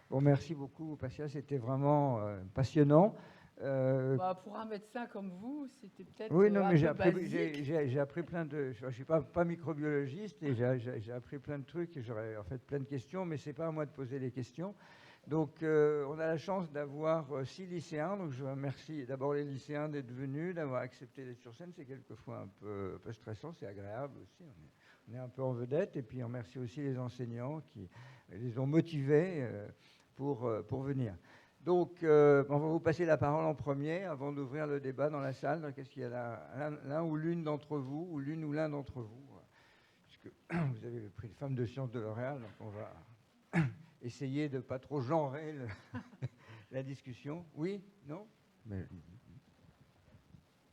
Bon, merci beaucoup, Pascal, c'était vraiment passionnant. Pour un médecin comme vous, c'était peut-être Oui, non, un mais peu basique. j'ai appris plein de... Je ne suis pas microbiologiste et j'ai appris plein de trucs et j'aurais en fait plein de questions, mais ce n'est pas à moi de poser les questions. Donc, on a la chance d'avoir 6 lycéens. Donc, je remercie d'abord les lycéens d'être venus, d'avoir accepté d'être sur scène. C'est quelquefois un peu stressant, c'est agréable aussi. On est un peu en vedette. Et puis, on remercie aussi les enseignants qui les ont motivés pour venir. Donc, on va vous passer la parole en premier avant d'ouvrir le débat dans la salle. Donc, est-ce qu'il y a l'un ou l'une d'entre vous, ou l'une ou l'un d'entre vous, puisque vous avez le prix de femme de sciences de L'Oréal, donc on va essayer de ne pas trop genrer la discussion. Oui? Non? Mais...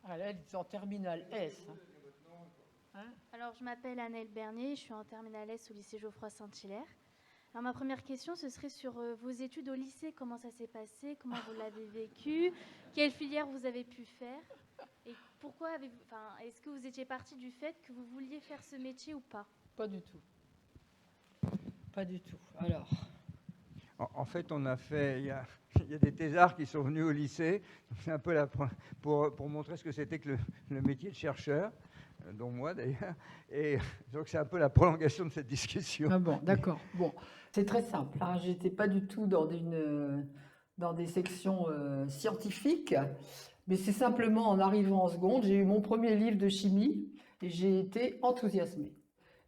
Ah là, elle est en terminale S. Hein? Alors, je m'appelle Annelle Bernier, je suis en terminale S au lycée Geoffroy Saint-Hilaire. Alors, ma première question, ce serait sur vos études au lycée. Comment ça s'est passé? Comment vous l'avez vécu? Quelle filière vous avez pu faire? Et pourquoi avez-vous... Enfin, est-ce que vous étiez parti du fait que vous vouliez faire ce métier ou pas? Pas du tout. Pas du tout. Alors... En fait, on a fait... Il y a des thésards qui sont venus au lycée. C'est un peu pour montrer ce que c'était que le métier de chercheur, dont moi d'ailleurs. Et donc, c'est un peu la prolongation de cette discussion. Ah bon, d'accord. Bon, c'est très simple. Hein. Je n'étais pas du tout dans des sections scientifiques, mais c'est simplement en arrivant en seconde, j'ai eu mon premier livre de chimie et j'ai été enthousiasmée.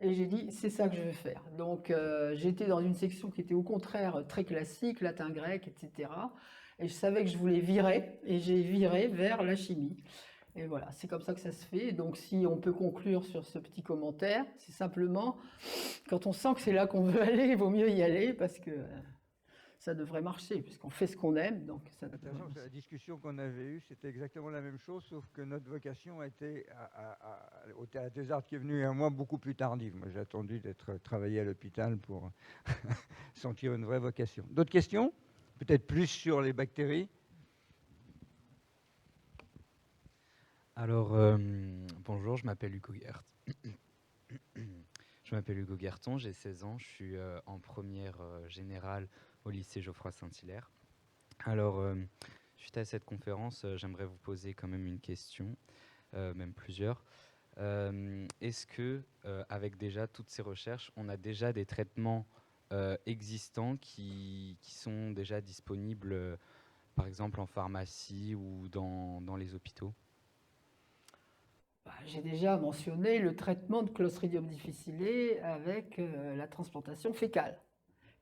Et j'ai dit, c'est ça que je veux faire. Donc, j'étais dans une section qui était au contraire très classique, latin, grec, etc. Et je savais que je voulais virer, et j'ai viré vers la chimie. Et voilà, c'est comme ça que ça se fait. Donc, si on peut conclure sur ce petit commentaire, c'est simplement, quand on sent que c'est là qu'on veut aller, il vaut mieux y aller, parce que ça devrait marcher, puisqu'on fait ce qu'on aime. Donc ça Attention, la discussion qu'on avait eue, c'était exactement la même chose, sauf que notre vocation a été au Théâtre des Arts qui est venu un mois beaucoup plus tardive. Moi, j'ai attendu d'être travaillé à l'hôpital pour sentir une vraie vocation. D'autres questions? Peut-être plus sur les bactéries? Alors, bonjour, je m'appelle Hugo Guerton. Je m'appelle Hugo Guerton, j'ai 16 ans, je suis en première générale au lycée Geoffroy Saint-Hilaire. Alors, suite à cette conférence, j'aimerais vous poser quand même une question, même plusieurs. Est-ce que, avec déjà toutes ces recherches, on a déjà des traitements existants qui sont déjà disponibles, par exemple en pharmacie ou dans les hôpitaux? J'ai déjà mentionné le traitement de Clostridium difficile avec la transplantation fécale,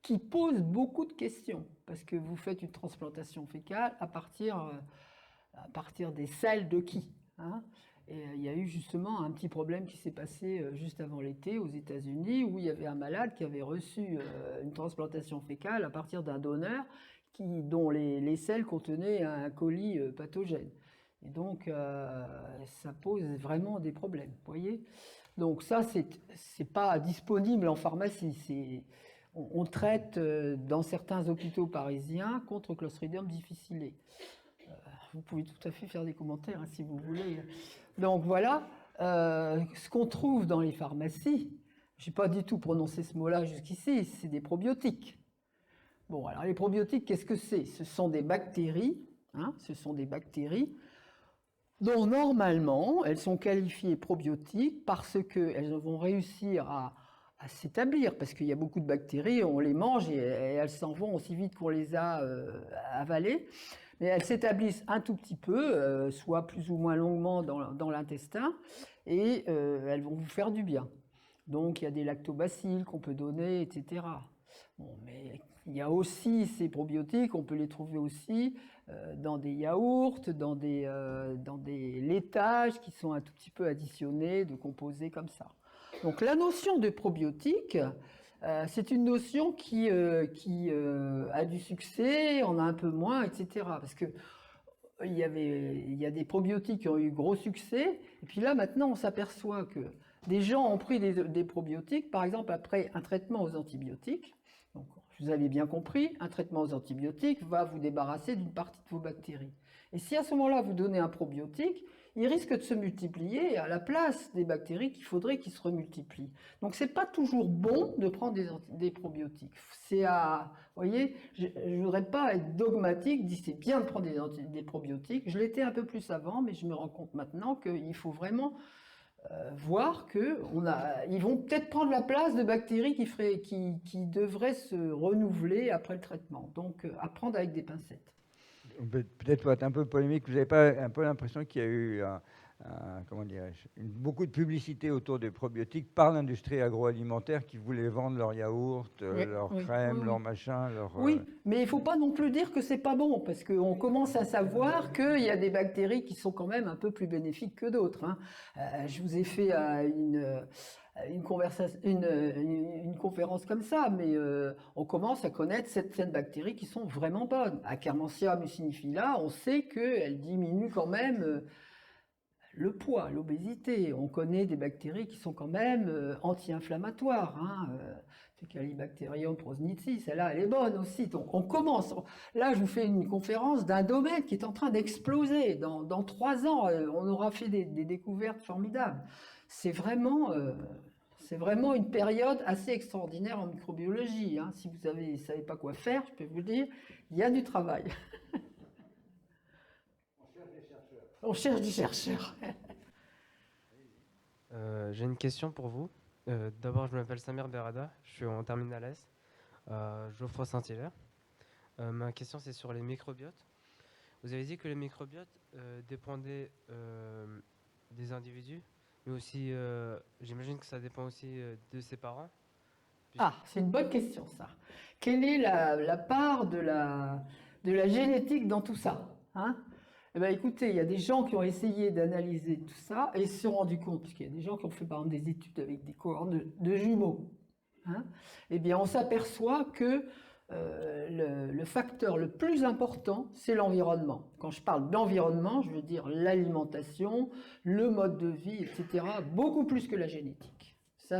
qui pose beaucoup de questions, parce que vous faites une transplantation fécale à partir des selles de qui, hein? Et il y a eu justement un petit problème qui s'est passé juste avant l'été aux États-Unis, où il y avait un malade qui avait reçu une transplantation fécale à partir d'un donneur dont les selles contenaient un colis pathogène. Et donc, ça pose vraiment des problèmes, vous voyez. Donc ça, c'est pas disponible en pharmacie. On traite dans certains hôpitaux parisiens contre Clostridium difficile. Vous pouvez tout à fait faire des commentaires hein, si vous voulez. Donc voilà, ce qu'on trouve dans les pharmacies, je n'ai pas du tout prononcé ce mot-là jusqu'ici, c'est des probiotiques. Bon, alors les probiotiques, qu'est-ce que c'est? Ce sont des bactéries, hein, ce sont des bactéries dont normalement, elles sont qualifiées probiotiques parce qu'elles vont réussir à s'établir, parce qu'il y a beaucoup de bactéries, on les mange et elles s'en vont aussi vite qu'on les a avalées. Mais elles s'établissent un tout petit peu, soit plus ou moins longuement dans l'intestin, et elles vont vous faire du bien. Donc il y a des lactobacilles qu'on peut donner, etc. Bon, mais il y a aussi ces probiotiques, on peut les trouver aussi dans des yaourts, dans des laitages qui sont un tout petit peu additionnés, de composés comme ça. Donc la notion de probiotique, c'est une notion qui a du succès, on a un peu moins, etc. Parce que il y a des probiotiques qui ont eu gros succès, et puis là maintenant on s'aperçoit que des gens ont pris des probiotiques, par exemple après un traitement aux antibiotiques. Donc, vous avez bien compris, un traitement aux antibiotiques va vous débarrasser d'une partie de vos bactéries. Et si à ce moment-là vous donnez un probiotique, ils risquent de se multiplier à la place des bactéries qu'il faudrait qu'ils se remultiplient. Donc, ce n'est pas toujours bon de prendre des probiotiques. Vous voyez, je ne voudrais pas être dogmatique, dire c'est bien de prendre des probiotiques. Je l'étais un peu plus avant, mais je me rends compte maintenant qu'il faut vraiment voir qu'ils vont peut-être prendre la place de bactéries qui devraient se renouveler après le traitement. Donc, à prendre avec des pincettes. Peut-être pour être un peu polémique, vous n'avez pas un peu l'impression qu'il y a eu comment dirais-je, beaucoup de publicité autour des probiotiques par l'industrie agroalimentaire qui voulait vendre leurs yaourts, leurs crèmes, leurs machins. Oui, mais il ne faut pas non plus dire que c'est pas bon, parce qu'on commence à savoir qu'il y a des bactéries qui sont quand même un peu plus bénéfiques que d'autres. Hein. Je vous ai fait une conférence comme ça, mais on commence à connaître certaines bactéries qui sont vraiment bonnes. Akkermansia mucinifila, on sait qu'elle diminue quand même le poids, l'obésité. On connaît des bactéries qui sont quand même anti-inflammatoires. Hein, Faecalibacterium prosnitzii, celle-là, elle est bonne aussi. Donc on commence. Là, je vous fais une conférence d'un domaine qui est en train d'exploser. Dans 3 ans, on aura fait des découvertes formidables. C'est vraiment une période assez extraordinaire en microbiologie. Hein. Si vous ne savez pas quoi faire, je peux vous le dire, il y a du travail. On cherche des chercheurs. J'ai une question pour vous. D'abord, je m'appelle Samir Berada, je suis en terminale S, Geoffroy Saint-Hilaire. Ma question, c'est sur les microbiotes. Vous avez dit que les microbiotes dépendaient des individus, mais aussi, j'imagine que ça dépend aussi de ses parents. Ah, c'est une bonne question, ça. Quelle est la part de la génétique dans tout ça, hein? Eh bien, écoutez, il y a des gens qui ont essayé d'analyser tout ça et se sont rendus compte, puisqu'il y a des gens qui ont fait par exemple des études avec des cohortes de jumeaux, hein, eh bien, on s'aperçoit que le facteur le plus important, c'est l'environnement. Quand je parle d'environnement, je veux dire l'alimentation, le mode de vie, etc., beaucoup plus que la génétique. Ça,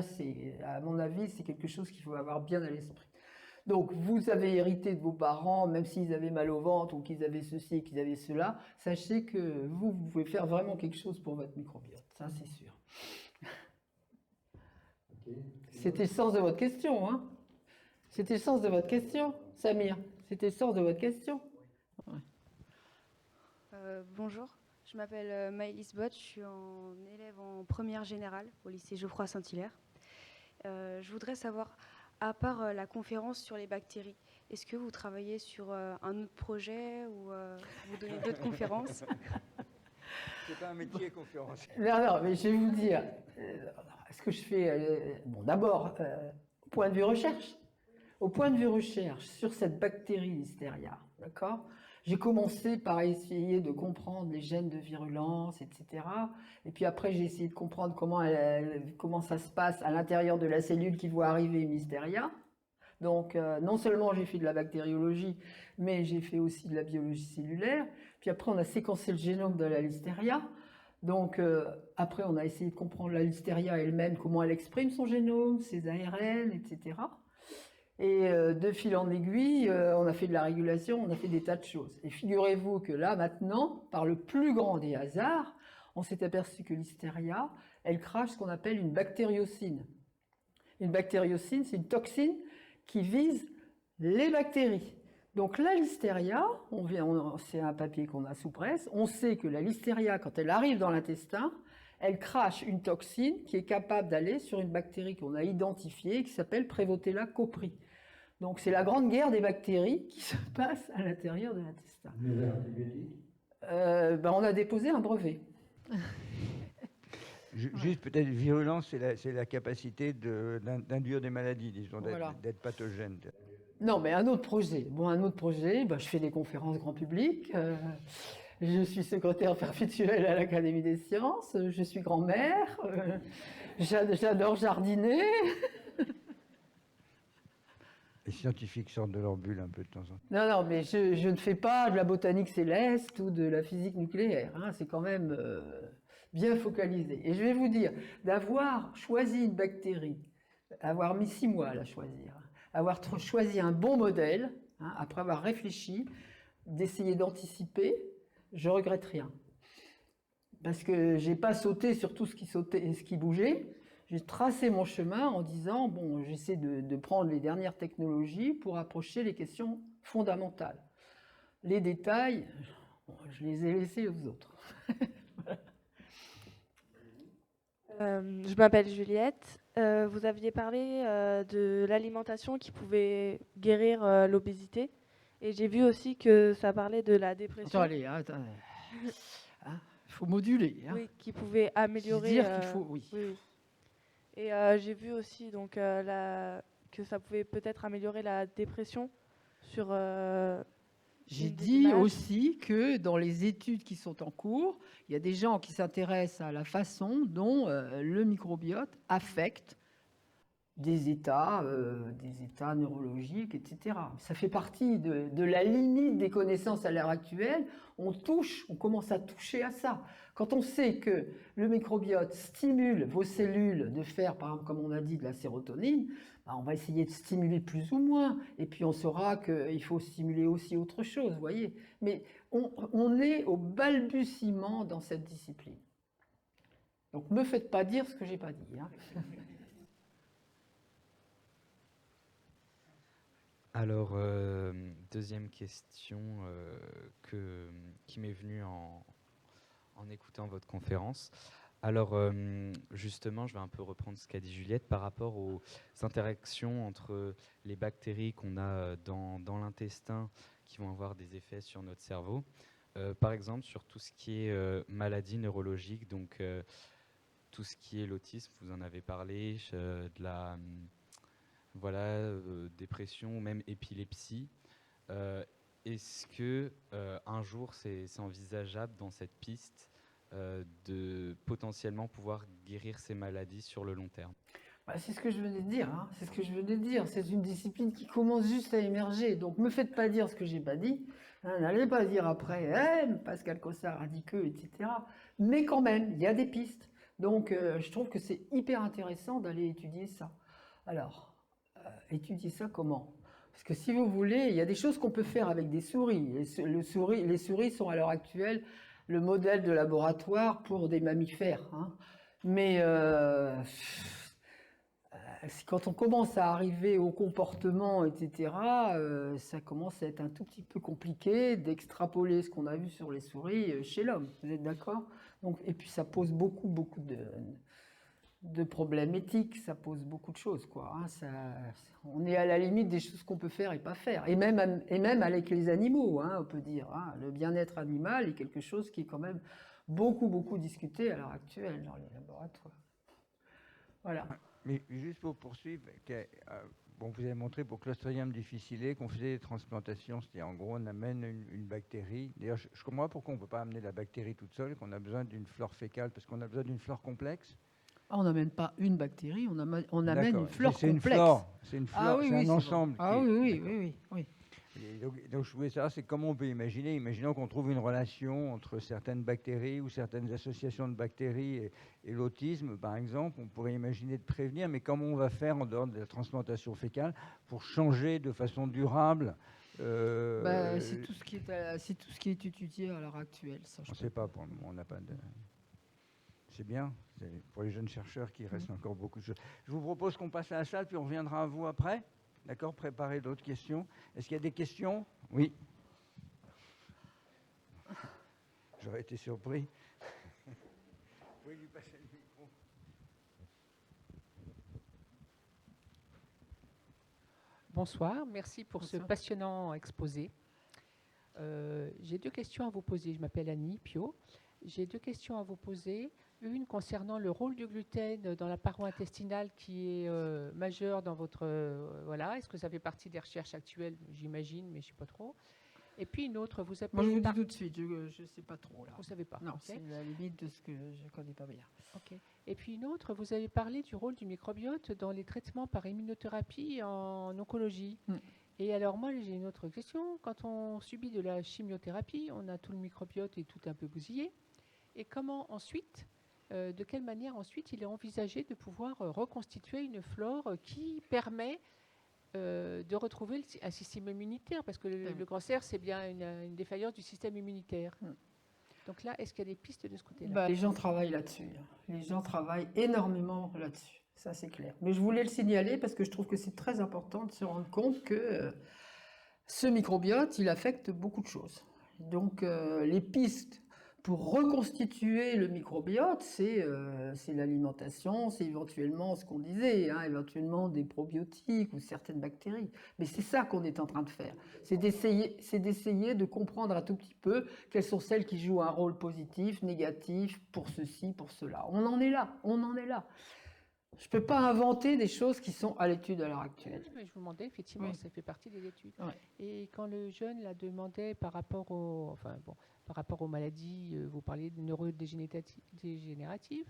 à mon avis, c'est quelque chose qu'il faut avoir bien à l'esprit. Donc, vous avez hérité de vos parents, même s'ils avaient mal au ventre ou qu'ils avaient ceci et qu'ils avaient cela, sachez que vous pouvez faire vraiment quelque chose pour votre microbiote, ça c'est sûr. Okay. C'était le sens de votre question, hein? C'était le sens de votre question, Samir? C'était le sens de votre question? Ouais. Bonjour, je m'appelle Maëlys Bott, je suis élève en première générale au lycée Geoffroy Saint-Hilaire. Je voudrais savoir, à part la conférence sur les bactéries, est-ce que vous travaillez sur un autre projet ou vous donnez d'autres conférences? C'est pas un métier, conférence. Non, mais je vais vous dire, ce que je fais, bon, d'abord, au point de vue recherche, sur cette bactérie Listeria, d'accord? J'ai commencé par essayer de comprendre les gènes de virulence, etc. Et puis après, j'ai essayé de comprendre comment ça se passe à l'intérieur de la cellule qui voit arriver une Listeria. Donc, non seulement j'ai fait de la bactériologie, mais j'ai fait aussi de la biologie cellulaire. Puis après, on a séquencé le génome de la Listeria. Donc, après, on a essayé de comprendre la Listeria elle-même, comment elle exprime son génome, ses ARN, etc. Et de fil en aiguille, on a fait de la régulation, on a fait des tas de choses. Et figurez-vous que là, maintenant, par le plus grand des hasards, on s'est aperçu que Listeria, elle crache ce qu'on appelle une bactériocine. Une bactériocine, c'est une toxine qui vise les bactéries. Donc la Listeria, c'est un papier qu'on a sous presse, on sait que la Listeria, quand elle arrive dans l'intestin, elle crache une toxine qui est capable d'aller sur une bactérie qu'on a identifiée qui s'appelle Prevotella copri. Donc c'est la grande guerre des bactéries qui se passe à l'intérieur de l'intestin. On a déposé un brevet. Juste peut-être, virulence, c'est la capacité d'induire des maladies, disons, d'être pathogène. Non, mais un autre projet. Bon, je fais des conférences grand public. Je suis secrétaire perpétuelle à l'Académie des sciences. Je suis grand-mère. J'adore jardiner. Les scientifiques sortent de leur bulle un peu de temps en temps. Non, mais je ne fais pas de la botanique céleste ou de la physique nucléaire. Hein, c'est quand même bien focalisé. Et je vais vous dire, d'avoir choisi une bactérie, avoir mis 6 mois à la choisir, avoir choisi un bon modèle, hein, après avoir réfléchi, d'essayer d'anticiper, je regrette rien. Parce que j'ai pas sauté sur tout ce qui sautait et ce qui bougeait. J'ai tracé mon chemin en disant, bon, j'essaie de prendre les dernières technologies pour approcher les questions fondamentales. Les détails, bon, je les ai laissés aux autres. Je m'appelle Juliette. Vous aviez parlé de l'alimentation qui pouvait guérir l'obésité. Et j'ai vu aussi que ça parlait de la dépression. Attends, allez, attends. Il faut moduler. Hein. Oui, qui pouvait améliorer. Dire qu'il faut, oui. Oui. Et j'ai vu aussi donc, que ça pouvait peut-être améliorer la dépression sur. J'ai une des dit images. aussi que dans les études qui sont en cours, il y a des gens qui s'intéressent à la façon dont le microbiote affecte des états neurologiques, etc. Ça fait partie de la limite des connaissances à l'heure actuelle. On commence à toucher à ça. Quand on sait que le microbiote stimule vos cellules de faire, par exemple, comme on a dit, de la sérotonine, on va essayer de stimuler plus ou moins. Et puis on saura qu'il faut stimuler aussi autre chose, vous voyez. Mais on est au balbutiement dans cette discipline. Donc ne me faites pas dire ce que je n'ai pas dit. Hein. Alors, deuxième question qui m'est venue en écoutant votre conférence. Alors, justement, je vais un peu reprendre ce qu'a dit Juliette par rapport aux interactions entre les bactéries qu'on a dans l'intestin qui vont avoir des effets sur notre cerveau. Par exemple, sur tout ce qui est maladie neurologique, donc tout ce qui est l'autisme, vous en avez parlé, de la dépression ou même épilepsie. Est-ce que un jour c'est envisageable dans cette piste de potentiellement pouvoir guérir ces maladies sur le long terme? C'est ce que je venais de dire. Hein. C'est ce que je venais de dire. C'est une discipline qui commence juste à émerger. Donc, ne me faites pas dire ce que j'ai pas dit. Hein, n'allez pas dire après, Pascal Cossard a dit que, etc. Mais quand même, il y a des pistes. Donc, je trouve que c'est hyper intéressant d'aller étudier ça. Alors, étudier ça comment? Parce que si vous voulez, il y a des choses qu'on peut faire avec des souris. Les souris sont à l'heure actuelle le modèle de laboratoire pour des mammifères. Hein. Mais quand on commence à arriver au comportement, etc., ça commence à être un tout petit peu compliqué d'extrapoler ce qu'on a vu sur les souris chez l'homme. Vous êtes d'accord? Donc, et puis ça pose beaucoup de problèmes éthiques, ça pose beaucoup de choses, quoi. Hein, on est à la limite des choses qu'on peut faire et pas faire. Et même avec les animaux, hein, on peut dire. Hein, le bien-être animal est quelque chose qui est quand même beaucoup discuté à l'heure actuelle dans les laboratoires. Voilà. Mais juste pour poursuivre, vous avez montré pour Clostridium difficile qu'on faisait des transplantations, c'est-à-dire en gros on amène une bactérie. D'ailleurs, je comprends pourquoi on ne peut pas amener la bactérie toute seule, qu'on a besoin d'une flore fécale, parce qu'on a besoin d'une flore complexe. On n'amène pas une bactérie, on amène une flore complexe. C'est une flore, c'est un ensemble. Oui. Et donc je voulais savoir, c'est comment on peut imaginer. Imaginons qu'on trouve une relation entre certaines bactéries ou certaines associations de bactéries et l'autisme, par exemple. On pourrait imaginer de prévenir, mais comment on va faire en dehors de la transplantation fécale pour changer de façon durable c'est tout ce qui est étudié à l'heure actuelle. Ça, on ne sait pas pour le moment, on n'a pas de... C'est bien, c'est pour les jeunes chercheurs qu'il reste encore beaucoup de choses. Je vous propose qu'on passe à la salle, puis on reviendra à vous après. D'accord, préparez d'autres questions. Est-ce qu'il y a des questions? Oui. J'aurais été surpris. Vous pouvez lui passer le micro. Bonsoir, merci pour ce passionnant exposé. J'ai deux questions à vous poser. Je m'appelle Annie Pio. J'ai deux questions à vous poser. Une concernant le rôle du gluten dans la paroi intestinale qui est majeur dans votre... Est-ce que ça fait partie des recherches actuelles? J'imagine, mais je ne sais pas trop. Et puis une autre, vous appelez... Moi, je vous dis tout de suite, je ne sais pas trop. Là. Vous ne savez pas? Non, okay. C'est la limite de ce que je ne connais pas bien. Okay. Et puis une autre, vous avez parlé du rôle du microbiote dans les traitements par immunothérapie en oncologie. Et alors moi, j'ai une autre question. Quand on subit de la chimiothérapie, on a tout le microbiote et tout un peu bousillé. Et comment ensuite... de quelle manière ensuite il est envisagé de pouvoir reconstituer une flore qui permet de retrouver un système immunitaire, parce que le cancer, c'est bien une défaillance du système immunitaire. Donc là, est-ce qu'il y a des pistes de ce côté-là? Bah, les gens travaillent là-dessus. Les gens travaillent énormément là-dessus. Ça, c'est clair. Mais je voulais le signaler parce que je trouve que c'est très important de se rendre compte que ce microbiote, il affecte beaucoup de choses. Donc, les pistes pour reconstituer le microbiote, c'est l'alimentation, c'est éventuellement ce qu'on disait, hein, éventuellement des probiotiques ou certaines bactéries. Mais c'est ça qu'on est en train de faire. C'est d'essayer de comprendre un tout petit peu quelles sont celles qui jouent un rôle positif, négatif, pour ceci, pour cela. On en est là, on en est là. Je ne peux pas inventer des choses qui sont à l'étude à l'heure actuelle. Oui, mais je vous demandais, effectivement, Oui. ça fait partie des études. Ouais. Et quand le jeune la demandait par rapport aux maladies, vous parliez de neurodégénératives,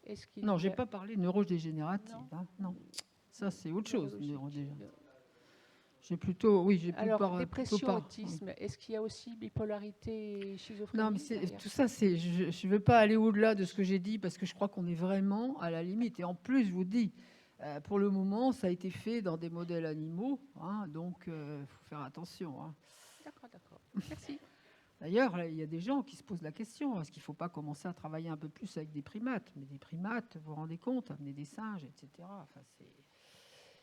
est-ce qu'il Non, y je n'ai a- pas parlé de neurodégénérative. Non. Hein, non. Ça, c'est autre chose. neurologique. J'ai plutôt, oui, j'ai Alors, plutôt dépression, pas. autisme, est-ce qu'il y a aussi bipolarité, schizophrénie Non, mais derrière? tout ça, je ne veux pas aller au-delà de ce que j'ai dit parce que je crois qu'on est vraiment à la limite. Et en plus, je vous dis, pour le moment, ça a été fait dans des modèles animaux, hein, donc il faut faire attention. Hein. D'accord. Merci. D'ailleurs, là, il y a des gens qui se posent la question, est-ce qu'il ne faut pas commencer à travailler un peu plus avec des primates? Mais des primates, vous vous rendez compte, amener des singes, etc. Enfin,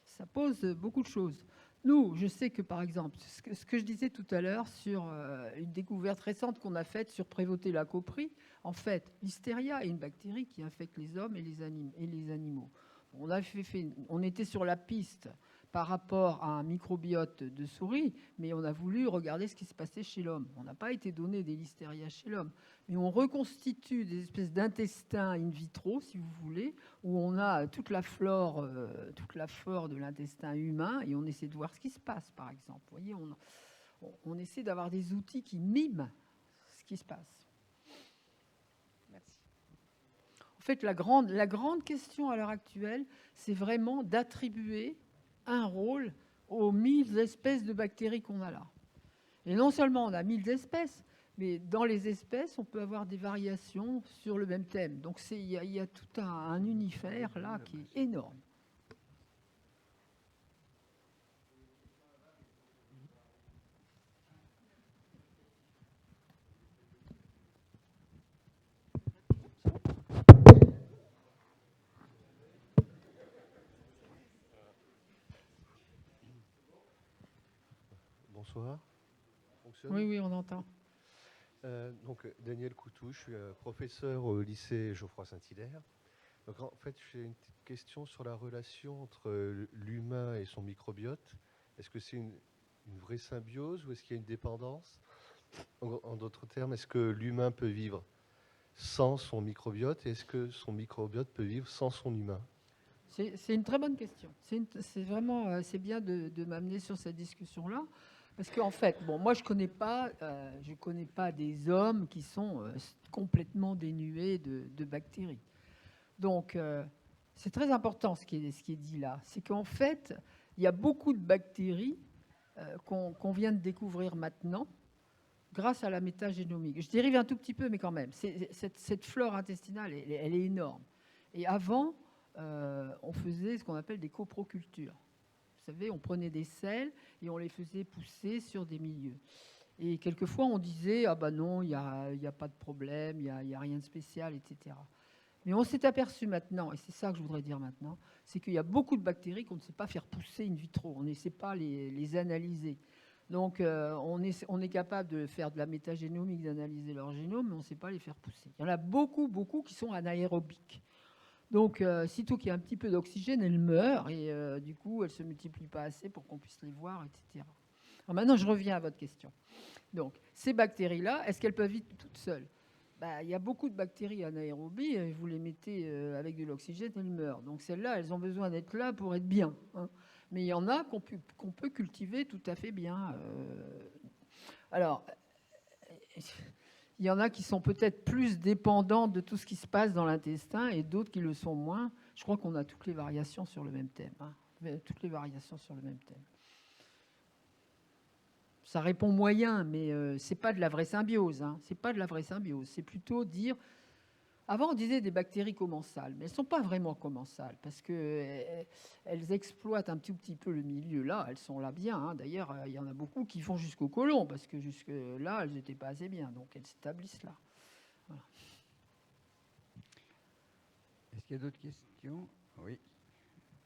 ça pose beaucoup de choses. Nous, je sais que, par exemple, ce que je disais tout à l'heure sur une découverte récente qu'on a faite sur Prévoté lacoprie, en fait, l'hystéria est une bactérie qui infecte les hommes et les animaux. On était sur la piste par rapport à un microbiote de souris, mais on a voulu regarder ce qui se passait chez l'homme. On n'a pas été donné des listeria chez l'homme, mais on reconstitue des espèces d'intestins in vitro, si vous voulez, où on a toute la flore de l'intestin humain, et on essaie de voir ce qui se passe, par exemple. Vous voyez, on essaie d'avoir des outils qui miment ce qui se passe. Merci. En fait, la grande question à l'heure actuelle, c'est vraiment d'attribuer un rôle aux 1000 espèces de bactéries qu'on a là. Et non seulement on a 1000 espèces, mais dans les espèces, on peut avoir des variations sur le même thème. Donc il y a tout un univers là qui est énorme. Bonsoir. Fonctionne ? Oui, on entend. Donc, Daniel Coutou, je suis professeur au lycée Geoffroy Saint-Hilaire. Donc, en fait, j'ai une petite question sur la relation entre l'humain et son microbiote. Est-ce que c'est une vraie symbiose ou est-ce qu'il y a une dépendance ? En d'autres termes, est-ce que l'humain peut vivre sans son microbiote et est-ce que son microbiote peut vivre sans son humain ? C'est une très bonne question. C'est vraiment bien de m'amener sur cette discussion-là. Parce qu'en fait, moi, je connais pas des hommes qui sont complètement dénués de bactéries. Donc, c'est très important ce qui est dit là. C'est qu'en fait, il y a beaucoup de bactéries qu'on vient de découvrir maintenant grâce à la métagénomique. Je dérive un tout petit peu, mais quand même. Cette flore intestinale, elle est énorme. Et avant, on faisait ce qu'on appelle des coprocultures. Vous savez, on prenait des selles et on les faisait pousser sur des milieux. Et quelquefois, on disait « Ah ben non, il n'y a pas de problème, il n'y a rien de spécial, etc. » Mais on s'est aperçu maintenant, et c'est ça que je voudrais dire maintenant, c'est qu'il y a beaucoup de bactéries qu'on ne sait pas faire pousser in vitro. On ne sait pas les analyser. Donc, on est capable de faire de la métagénomique, d'analyser leur génome, mais on ne sait pas les faire pousser. Il y en a beaucoup qui sont anaérobiques. Donc, sitôt qu'il y a un petit peu d'oxygène, elles meurent et du coup, elles ne se multiplient pas assez pour qu'on puisse les voir, etc. Alors maintenant, je reviens à votre question. Donc, ces bactéries-là, est-ce qu'elles peuvent vivre toutes seules ? Il y a beaucoup de bactéries anaérobies, et vous les mettez avec de l'oxygène, elles meurent. Donc, celles-là, elles ont besoin d'être là pour être bien. Hein. Mais il y en a qu'on peut cultiver tout à fait bien. Alors, il y en a qui sont peut-être plus dépendants de tout ce qui se passe dans l'intestin et d'autres qui le sont moins. Je crois qu'on a toutes les variations sur le même thème. Toutes les variations sur le même thème. Ça répond moyen, mais ce n'est pas de la vraie symbiose. C'est pas de la vraie symbiose. C'est plutôt dire... Avant, on disait des bactéries commensales, mais elles ne sont pas vraiment commensales parce qu'elles exploitent un tout petit peu le milieu. Là, elles sont là bien. D'ailleurs, il y en a beaucoup qui vont jusqu'au côlon parce que jusque-là, elles n'étaient pas assez bien. Donc, elles s'établissent là. Est-ce qu'il y a d'autres questions? Oui.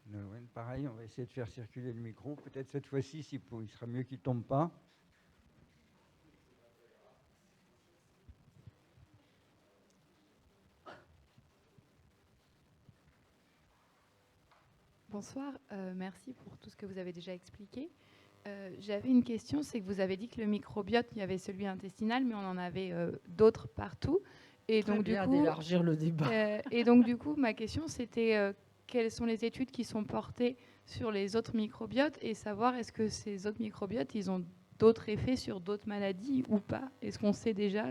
Nolwenn, pareil, on va essayer de faire circuler le micro. Peut-être cette fois-ci, il sera mieux qu'il ne tombe pas. Bonsoir, merci pour tout ce que vous avez déjà expliqué. J'avais une question, c'est que vous avez dit que le microbiote, il y avait celui intestinal, mais on en avait d'autres partout. Et Très donc, bien du coup, d'élargir le débat. et donc, du coup, ma question, c'était quelles sont les études qui sont portées sur les autres microbiotes et savoir est-ce que ces autres microbiotes, ils ont d'autres effets sur d'autres maladies ou pas? Est-ce qu'on sait déjà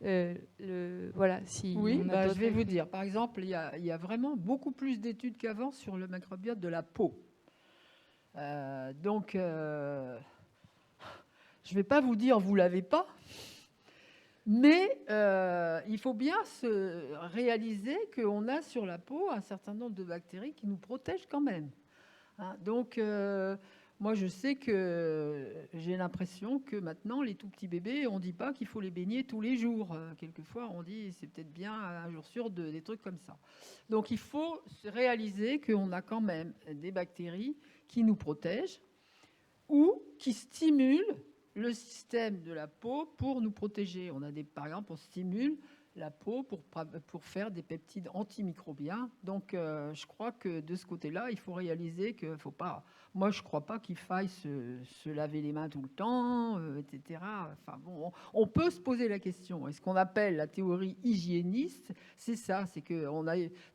voilà, si Oui, on a je vais d'autres vous effets? dire. Par exemple, il y a vraiment beaucoup plus d'études qu'avant sur le microbiote de la peau. Donc, je ne vais pas vous dire vous l'avez pas, mais il faut bien se réaliser qu'on a sur la peau un certain nombre de bactéries qui nous protègent quand même. Hein, donc, moi, je sais que j'ai l'impression que maintenant, les tout petits bébés, on ne dit pas qu'il faut les baigner tous les jours. Quelquefois, on dit c'est peut-être bien un jour sur deux, des trucs comme ça. Donc, il faut se réaliser qu'on a quand même des bactéries qui nous protègent ou qui stimulent le système de la peau pour nous protéger. Par exemple, on stimule la peau pour faire des peptides antimicrobiens. Donc, je crois que de ce côté-là, il faut réaliser qu'il ne faut pas... Moi, je ne crois pas qu'il faille se laver les mains tout le temps, etc. Enfin, bon, on peut se poser la question. Et ce qu'on appelle la théorie hygiéniste, c'est ça, c'est que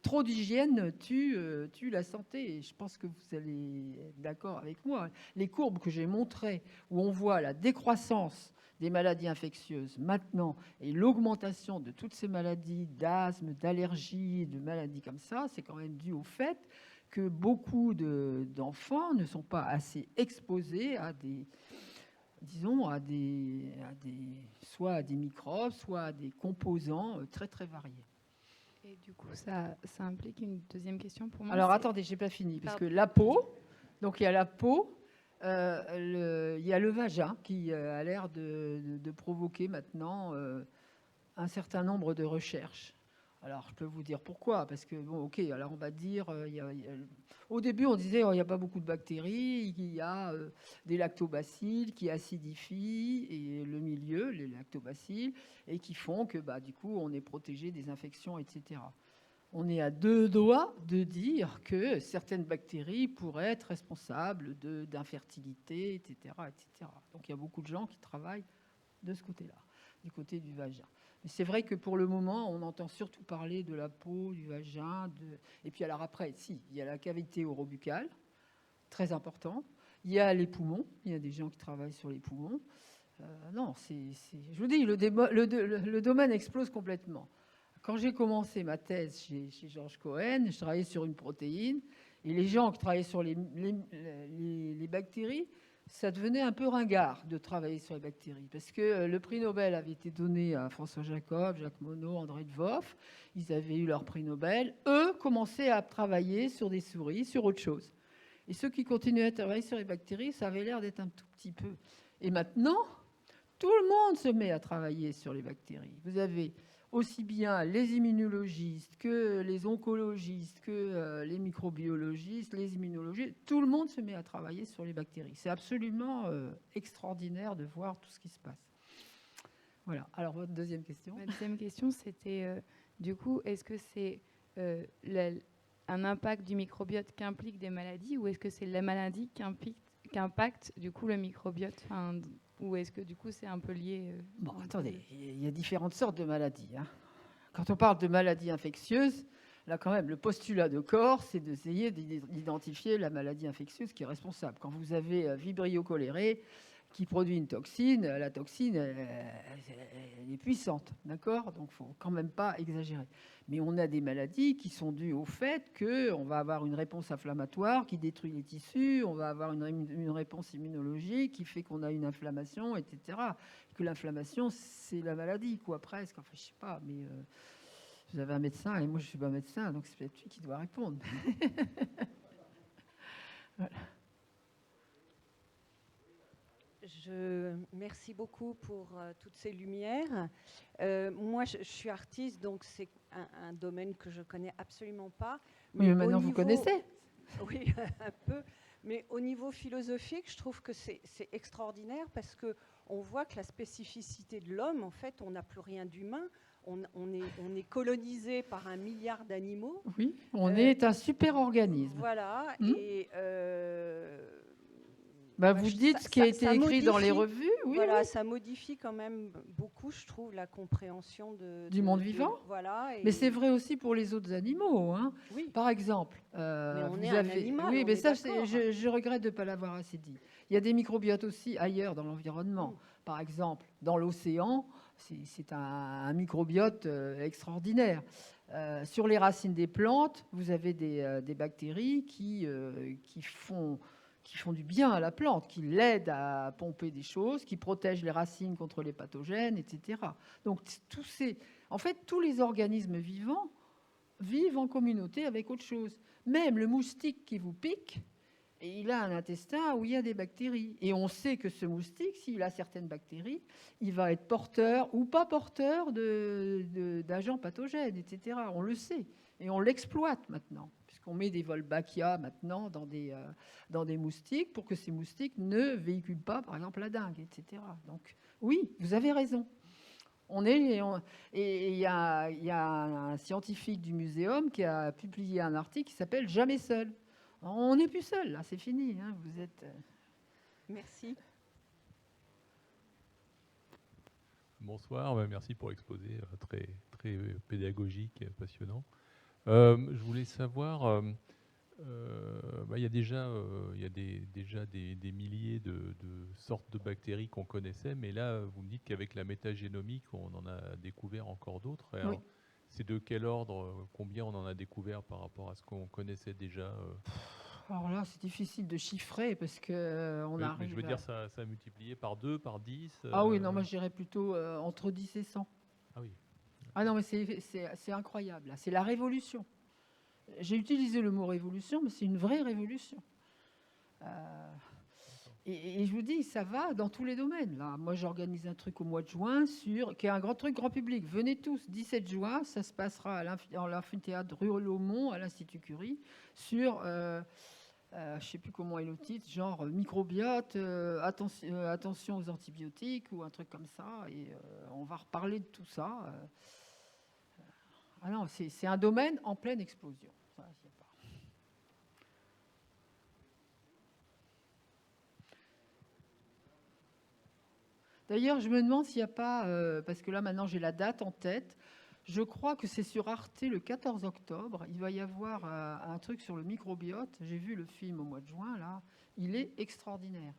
trop d'hygiène tue la santé. Et je pense que vous allez être d'accord avec moi. Les courbes que j'ai montrées, où on voit la décroissance des maladies infectieuses maintenant et l'augmentation de toutes ces maladies d'asthme, d'allergies, de maladies comme ça, c'est quand même dû au fait que beaucoup d'enfants ne sont pas assez exposés à soit à des microbes, soit à des composants très très variés. Et du coup, ça implique une deuxième question pour moi. Alors attendez, j'ai pas fini, parce que la peau, donc il y a la peau, il y a le vagin qui a l'air de provoquer maintenant un certain nombre de recherches. Alors, je peux vous dire pourquoi, parce que, bon, ok, alors on va dire, au début, on disait, il n'y a pas beaucoup de bactéries, il y a des lactobacilles qui acidifient et le milieu, les lactobacilles, et qui font que, du coup, on est protégé des infections, etc. On est à deux doigts de dire que certaines bactéries pourraient être responsables d'infertilité, etc., etc. Donc, il y a beaucoup de gens qui travaillent de ce côté-là, du côté du vagin. Mais c'est vrai que pour le moment, on entend surtout parler de la peau, du vagin, et puis alors après, il y a la cavité orobuccale, très important. Il y a les poumons, il y a des gens qui travaillent sur les poumons. Non, je vous dis, le domaine explose complètement. Quand j'ai commencé ma thèse chez Georges Cohen, je travaillais sur une protéine, et les gens qui travaillaient sur les bactéries, ça devenait un peu ringard de travailler sur les bactéries, parce que le prix Nobel avait été donné à François Jacob, Jacques Monod, André Dvoff. Ils avaient eu leur prix Nobel. Eux commençaient à travailler sur des souris, sur autre chose. Et ceux qui continuaient à travailler sur les bactéries, ça avait l'air d'être un tout petit peu. Et maintenant, tout le monde se met à travailler sur les bactéries. Vous avez aussi bien les immunologistes que les oncologistes, que les microbiologistes, les immunologistes, tout le monde se met à travailler sur les bactéries. C'est absolument extraordinaire de voir tout ce qui se passe. Voilà. Alors, votre deuxième question? Ma deuxième question, c'était, du coup, est-ce que c'est un impact du microbiote qui implique des maladies, ou est-ce que c'est la maladie qui impacte, du coup, le microbiote, ou est-ce que, du coup, c'est un peu lié Bon, attendez, il y a différentes sortes de maladies. Hein. Quand on parle de maladies infectieuses, là, quand même, le postulat de corps, c'est d'essayer d'identifier la maladie infectieuse qui est responsable. Quand vous avez Vibrio cholerae qui produit une toxine, la toxine, elle est puissante, d'accord? Donc, il ne faut quand même pas exagérer. Mais on a des maladies qui sont dues au fait qu'on va avoir une réponse inflammatoire qui détruit les tissus, on va avoir une réponse immunologique qui fait qu'on a une inflammation, etc. Que l'inflammation, c'est la maladie, quoi, presque. Enfin, je ne sais pas, mais vous avez un médecin, et moi, je ne suis pas médecin, donc c'est peut-être lui qui doit répondre. Voilà. Merci beaucoup pour toutes ces lumières. Moi, je suis artiste, donc c'est un domaine que je ne connais absolument pas. Oui, mais au maintenant, vous niveau- connaissez. Oui, un peu. Mais au niveau philosophique, je trouve que c'est extraordinaire parce qu'on voit que la spécificité de l'homme, en fait, on n'a plus rien d'humain. On est colonisé par 1 milliard d'animaux. Oui, on est un super organisme. Voilà. Hmm. Et Vous dites ce qui a été écrit dans les modifie- revues, oui, voilà, oui. ça modifie quand même beaucoup, je trouve, la compréhension Du monde vivant. Voilà. Mais c'est vrai aussi pour les autres animaux. Hein. Oui. Par exemple, Mais on vous est un avez... animal, Oui, on mais est ça, d'accord. je regrette de ne pas l'avoir assez dit. Il y a des microbiotes aussi ailleurs dans l'environnement. Par exemple, dans l'océan, c'est un microbiote extraordinaire. Sur les racines des plantes, vous avez des bactéries qui font du bien à la plante, qui l'aident à pomper des choses, qui protègent les racines contre les pathogènes, etc. Donc, en fait, tous les organismes vivants vivent en communauté avec autre chose. Même le moustique qui vous pique, il a un intestin où il y a des bactéries. Et on sait que ce moustique, s'il a certaines bactéries, il va être porteur ou pas porteur d'agents pathogènes, etc. On le sait. Et on l'exploite maintenant, puisqu'on met des Wolbachia maintenant dans des moustiques pour que ces moustiques ne véhiculent pas, par exemple, la dengue, etc. Donc, oui, vous avez raison. Et il y a un scientifique du muséum qui a publié un article qui s'appelle « Jamais seul ». On n'est plus seul, là, c'est fini. Hein, vous êtes... Merci. Bonsoir, merci pour l'exposé très, très pédagogique et passionnant. Je voulais savoir, il y a déjà des milliers de sortes de bactéries qu'on connaissait, mais là, vous me dites qu'avec la métagénomique, on en a découvert encore d'autres. Oui. C'est de quel ordre, combien on en a découvert par rapport à ce qu'on connaissait déjà Alors là, c'est difficile de chiffrer parce que on mais arrive. je veux dire, ça a multiplié par 2, par 10 Ah oui, non, moi je dirais plutôt entre 10 et 100. Ah oui. Ah non, mais c'est incroyable. Là. C'est la révolution. J'ai utilisé le mot révolution, mais c'est une vraie révolution. Et je vous dis, ça va dans tous les domaines. Là. Moi, j'organise un truc au mois de juin, qui est un grand truc grand public. Venez tous, 17 juin, ça se passera à l'amphithéâtre rue Laumont, à l'Institut Curie, sur, je ne sais plus comment est le titre, genre microbiote, attention aux antibiotiques, ou un truc comme ça. Et on va reparler de tout ça. Ah non, c'est un domaine en pleine explosion. Ça, y a pas. D'ailleurs, je me demande s'il n'y a pas, parce que là maintenant j'ai la date en tête, je crois que c'est sur Arte le 14 octobre, il va y avoir un truc sur le microbiote, j'ai vu le film au mois de juin, là, il est extraordinaire.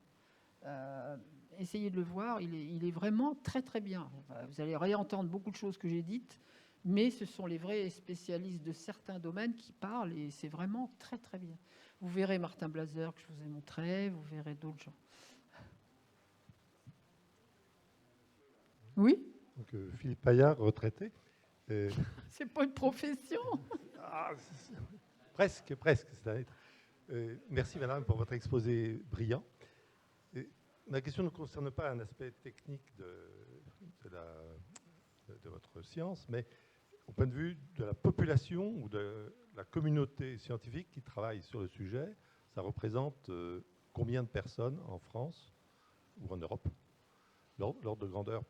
Essayez de le voir, il est vraiment très très bien. Vous allez réentendre beaucoup de choses que j'ai dites, mais ce sont les vrais spécialistes de certains domaines qui parlent et c'est vraiment très très bien. Vous verrez Martin Blazer que je vous ai montré, vous verrez d'autres gens. Oui. Donc, Philippe Paillard, retraité. C'est pas une profession. Presque. Merci madame pour votre exposé brillant. Ma question ne concerne pas un aspect technique de votre science, mais au point de vue de la population ou de la communauté scientifique qui travaille sur le sujet. Ça représente combien de personnes en France ou en Europe? L'ordre de grandeur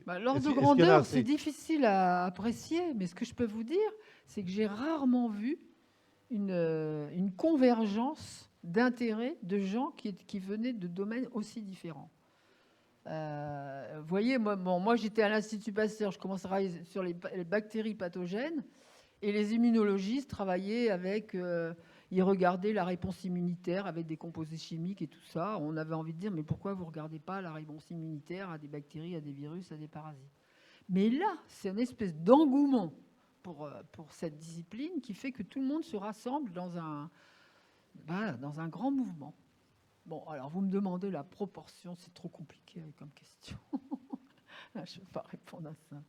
l'ordre de grandeur, c'est difficile à apprécier, mais ce que je peux vous dire, c'est que j'ai rarement vu une convergence d'intérêts de gens qui venaient de domaines aussi différents. Vous voyez, moi j'étais à l'Institut Pasteur, je commençais à travailler sur les bactéries pathogènes, et les immunologistes travaillaient avec... ils regardaient la réponse immunitaire avec des composés chimiques et tout ça. On avait envie de dire, mais pourquoi vous ne regardez pas la réponse immunitaire à des bactéries, à des virus, à des parasites? Mais là, c'est une espèce d'engouement pour cette discipline qui fait que tout le monde se rassemble dans un grand mouvement. Bon, alors vous me demandez la proportion, c'est trop compliqué comme question. Je ne vais pas répondre à ça.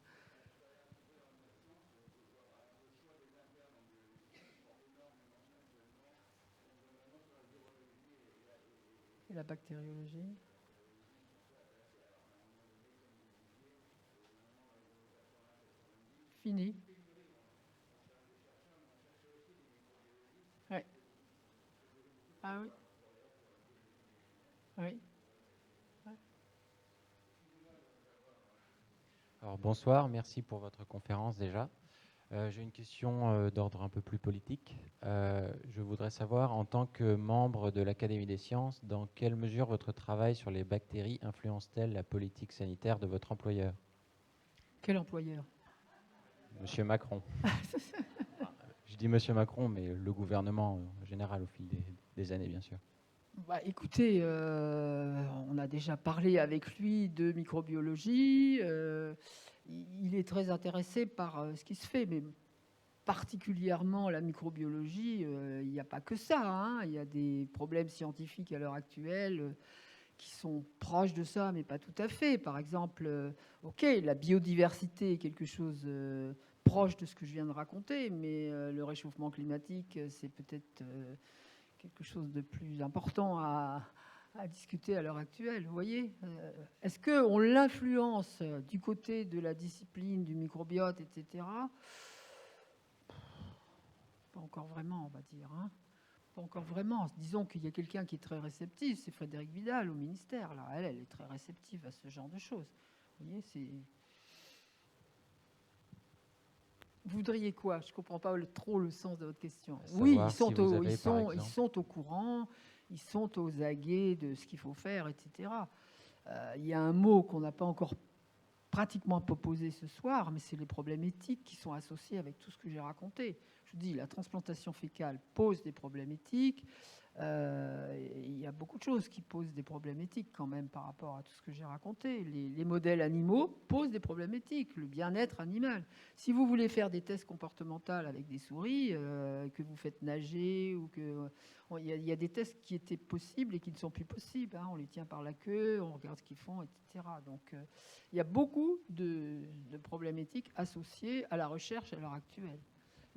Et la bactériologie? fini. Ouais. Ah oui. Oui. Ouais. Alors bonsoir, merci pour votre conférence déjà. J'ai une question d'ordre un peu plus politique. Je voudrais savoir, en tant que membre de l'Académie des sciences, dans quelle mesure votre travail sur les bactéries influence-t-elle la politique sanitaire de votre employeur? Quel employeur? Monsieur Macron. Je dis Monsieur Macron, mais le gouvernement en général au fil des années, bien sûr. Bah, écoutez, on a déjà parlé avec lui de microbiologie. Il est très intéressé par ce qui se fait, mais particulièrement la microbiologie, il n'y a pas que ça, hein. Il y a des problèmes scientifiques à l'heure actuelle qui sont proches de ça, mais pas tout à fait. Par exemple, ok, la biodiversité est quelque chose proche de ce que je viens de raconter, mais le réchauffement climatique, c'est peut-être quelque chose de plus important à discuter à l'heure actuelle. Vous voyez, est-ce qu'on l'influence du côté de la discipline du microbiote, etc. Pas encore vraiment, on va dire. Hein. Pas encore vraiment. Disons qu'il y a quelqu'un qui est très réceptif, c'est Frédérique Vidal au ministère. Là. Elle est très réceptive à ce genre de choses. Vous voyez, c'est... Vous voudriez quoi? Je ne comprends pas trop le sens de votre question. Oui, ils sont au courant, ils sont aux aguets de ce qu'il faut faire, etc. Il y a un mot qu'on n'a pas encore pratiquement proposé ce soir, mais c'est les problèmes éthiques qui sont associés avec tout ce que j'ai raconté. Je vous dis, la transplantation fécale pose des problèmes éthiques. Il y a beaucoup de choses qui posent des problèmes éthiques quand même par rapport à tout ce que j'ai raconté. Les modèles animaux posent des problèmes éthiques, le bien-être animal. Si vous voulez faire des tests comportementaux avec des souris, que vous faites nager, ou que il y a des tests qui étaient possibles et qui ne sont plus possibles. Hein. On les tient par la queue, on regarde ce qu'ils font, etc. Donc il y a beaucoup de problèmes éthiques associés à la recherche à l'heure actuelle.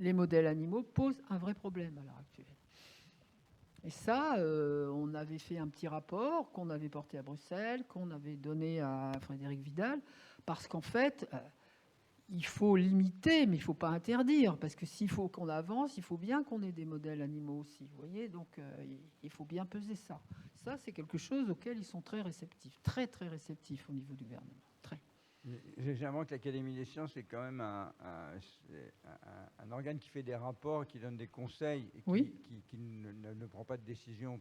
Les modèles animaux posent un vrai problème à l'heure actuelle. Et ça, on avait fait un petit rapport qu'on avait porté à Bruxelles, qu'on avait donné à Frédérique Vidal, parce qu'en fait, il faut limiter, mais il ne faut pas interdire, parce que s'il faut qu'on avance, il faut bien qu'on ait des modèles animaux aussi, vous voyez, donc il faut bien peser ça. Ça, c'est quelque chose auquel ils sont très réceptifs, très très réceptifs au niveau du gouvernement. Très. Généralement, que l'Académie des sciences est quand même un organe qui fait des rapports, qui donne des conseils, et qui ne prend pas de décision,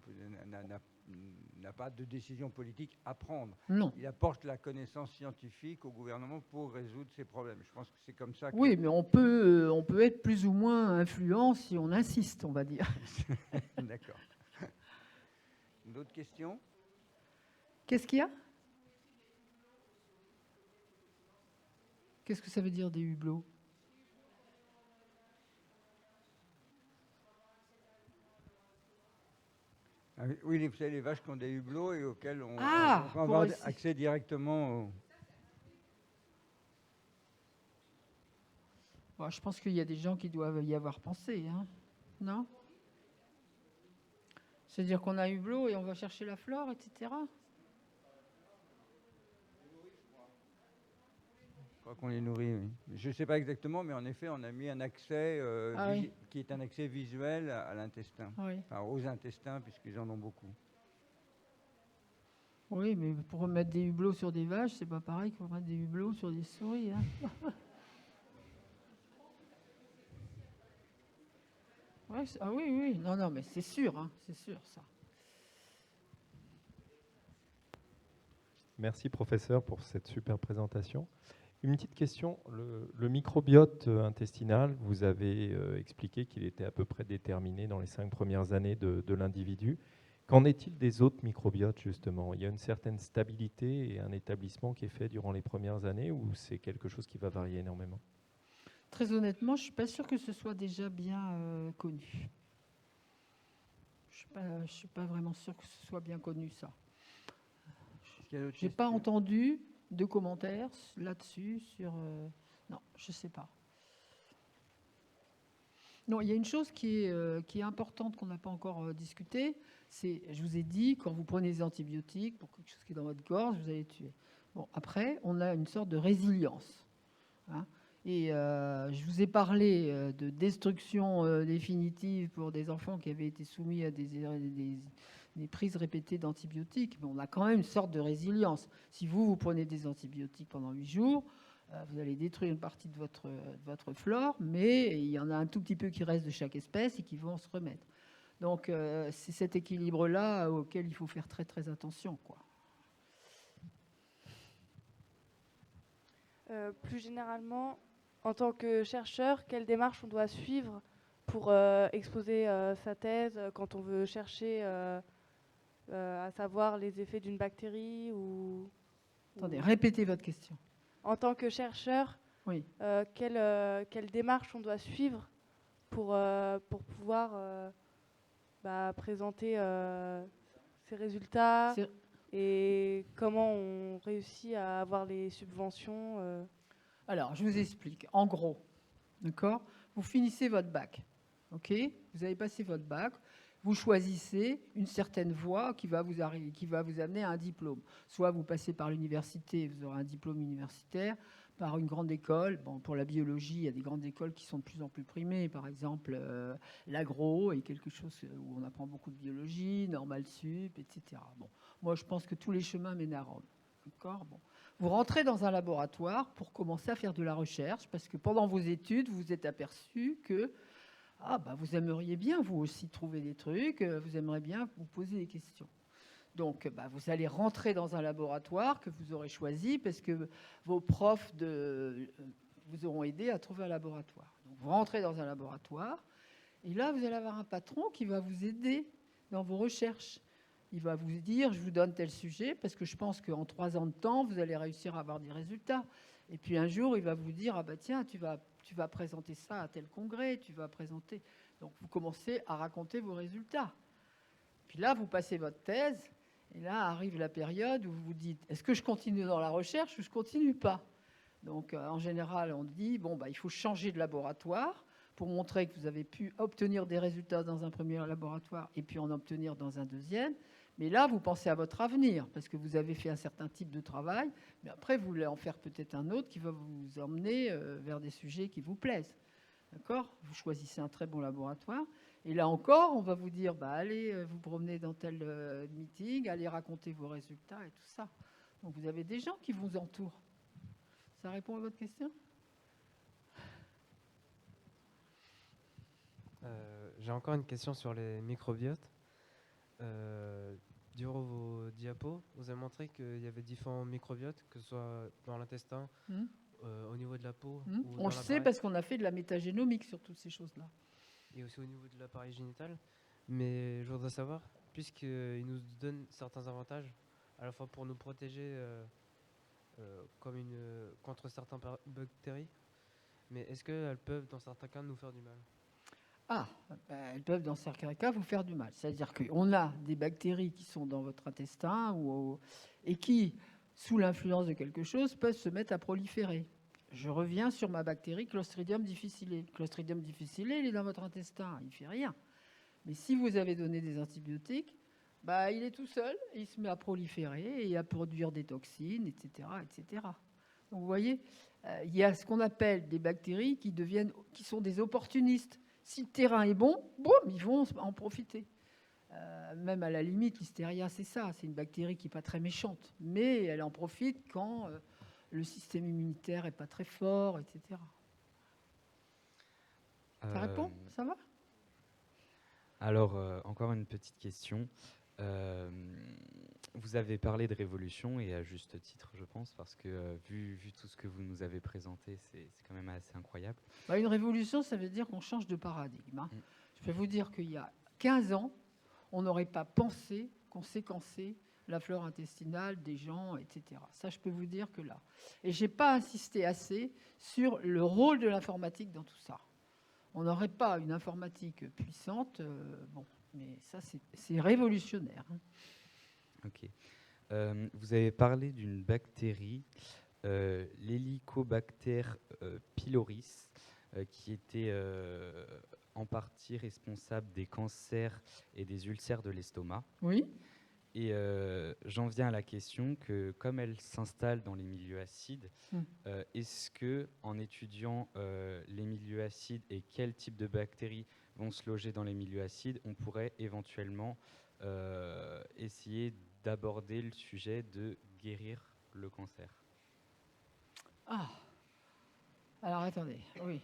n'a pas de décision politique à prendre. Non. Il apporte la connaissance scientifique au gouvernement pour résoudre ces problèmes. Je pense que c'est comme ça. Oui, mais on peut être plus ou moins influent si on insiste, on va dire. D'accord. D'autres questions? Qu'est-ce qu'il y a? Qu'est-ce que ça veut dire des hublots? Oui, vous savez, les vaches qui ont des hublots et auxquels on peut avoir accès directement. Bon, je pense qu'il y a des gens qui doivent y avoir pensé, hein? Non? C'est-à-dire qu'on a hublot et on va chercher la flore, etc. Je crois qu'on les nourrit, oui. Je ne sais pas exactement, mais en effet, on a mis un accès qui est un accès visuel à l'intestin, enfin, aux intestins, puisqu'ils en ont beaucoup. Oui, mais pour mettre des hublots sur des vaches, c'est pas pareil que pour mettre des hublots sur des souris. Hein. Ouais, oui, non, mais c'est sûr, hein, c'est sûr, ça. Merci, professeur, pour cette super présentation. Une petite question, le microbiote intestinal, vous avez expliqué qu'il était à peu près déterminé dans les 5 premières années de l'individu. Qu'en est-il des autres microbiotes, justement? Il y a une certaine stabilité et un établissement qui est fait durant les premières années, ou c'est quelque chose qui va varier énormément? Très honnêtement, je ne suis pas sûre que ce soit déjà bien connu. Je ne suis pas vraiment sûre que ce soit bien connu, ça. Je n'ai pas entendu de commentaires là-dessus sur... non, je ne sais pas. Non, il y a une chose qui est importante qu'on n'a pas encore discutée, c'est, je vous ai dit, quand vous prenez des antibiotiques pour quelque chose qui est dans votre gorge, vous allez tuer. Bon, après, on a une sorte de résilience. Hein, Et je vous ai parlé de destruction définitive pour des enfants qui avaient été soumis à des prises répétées d'antibiotiques. Mais on a quand même une sorte de résilience. Si vous prenez des antibiotiques pendant 8 jours, vous allez détruire une partie de votre flore, mais il y en a un tout petit peu qui reste de chaque espèce et qui vont se remettre. Donc, c'est cet équilibre-là auquel il faut faire très, très attention, quoi. Plus généralement, en tant que chercheur, quelle démarche on doit suivre pour exposer sa thèse quand on veut chercher à savoir les effets d'une bactérie Attendez, répétez votre question. En tant que chercheur, oui. Quelle démarche on doit suivre pour pouvoir présenter ces résultats et comment on réussit à avoir les subventions Alors, je vous explique. En gros, d'accord, vous finissez votre bac, ok, vous avez passé votre bac, vous choisissez une certaine voie qui va vous amener à un diplôme. Soit vous passez par l'université, vous aurez un diplôme universitaire, par une grande école. Bon, pour la biologie, il y a des grandes écoles qui sont de plus en plus primées. Par exemple, l'agro est quelque chose où on apprend beaucoup de biologie, Normal Sup, etc. Bon, moi, je pense que tous les chemins mènent à Rome. D'accord ? Bon. Vous rentrez dans un laboratoire pour commencer à faire de la recherche, parce que pendant vos études, vous vous êtes aperçu que vous aimeriez bien, vous aussi, trouver des trucs, vous aimeriez bien vous poser des questions. Donc, vous allez rentrer dans un laboratoire que vous aurez choisi parce que vos profs vous auront aidé à trouver un laboratoire. Donc, vous rentrez dans un laboratoire et là, vous allez avoir un patron qui va vous aider dans vos recherches. Il va vous dire, je vous donne tel sujet parce que je pense qu'en 3 ans de temps, vous allez réussir à avoir des résultats. Et puis un jour, il va vous dire, tiens, tu vas présenter ça à tel congrès, tu vas présenter. Donc, vous commencez à raconter vos résultats. Puis là, vous passez votre thèse. Et là arrive la période où vous vous dites, est-ce que je continue dans la recherche ou je ne continue pas? Donc, en général, on dit, il faut changer de laboratoire pour montrer que vous avez pu obtenir des résultats dans un premier laboratoire et puis en obtenir dans un deuxième. Mais là, vous pensez à votre avenir parce que vous avez fait un certain type de travail, mais après, vous voulez en faire peut-être un autre qui va vous emmener vers des sujets qui vous plaisent. D'accord ? Vous choisissez un très bon laboratoire. Et là encore, on va vous dire, allez vous promener dans tel meeting, allez raconter vos résultats et tout ça. Donc vous avez des gens qui vous entourent. Ça répond à votre question ? J'ai encore une question sur les microbiotes. Durant vos diapos, vous avez montré qu'il y avait différents microbiotes, que ce soit dans l'intestin, au niveau de la peau. On le sait parce qu'on a fait de la métagénomique sur toutes ces choses-là. Et aussi au niveau de l'appareil génital. Mais je voudrais savoir, puisqu'ils nous donnent certains avantages, à la fois pour nous protéger contre certaines bactéries, mais est-ce qu'elles peuvent, dans certains cas, nous faire du mal ? Elles peuvent, dans certains cas, vous faire du mal. C'est-à-dire qu'on a des bactéries qui sont dans votre intestin et qui, sous l'influence de quelque chose, peuvent se mettre à proliférer. Je reviens sur ma bactérie Clostridium difficile. Clostridium difficile, il est dans votre intestin, il ne fait rien. Mais si vous avez donné des antibiotiques, il est tout seul, il se met à proliférer et à produire des toxines, etc., etc. Donc vous voyez, il y a ce qu'on appelle des bactéries qui sont des opportunistes. Si le terrain est bon, boum, ils vont en profiter. Même à la limite, l'hystéria, c'est ça. C'est une bactérie qui n'est pas très méchante, mais elle en profite quand le système immunitaire n'est pas très fort, etc. Ça répond? Ça va? Alors, encore une petite question. Vous avez parlé de révolution, et à juste titre, je pense, parce que vu tout ce que vous nous avez présenté, c'est quand même assez incroyable. Une révolution, ça veut dire qu'on change de paradigme. Hein. Je peux vous dire qu'il y a 15 ans, on n'aurait pas pensé qu'on séquençait la flore intestinale des gens, etc. Ça, je peux vous dire que là. Et je n'ai pas insisté assez sur le rôle de l'informatique dans tout ça. On n'aurait pas une informatique puissante, mais ça, c'est révolutionnaire. Hein. Ok. Vous avez parlé d'une bactérie, l'Helicobacter pylori, qui était en partie responsable des cancers et des ulcères de l'estomac. Oui. J'en viens à la question que, comme elle s'installe dans les milieux acides, est-ce que, en étudiant les milieux acides et quel type de bactéries vont se loger dans les milieux acides, on pourrait éventuellement essayer d'aborder le sujet de guérir le cancer? Ah, alors attendez, oui.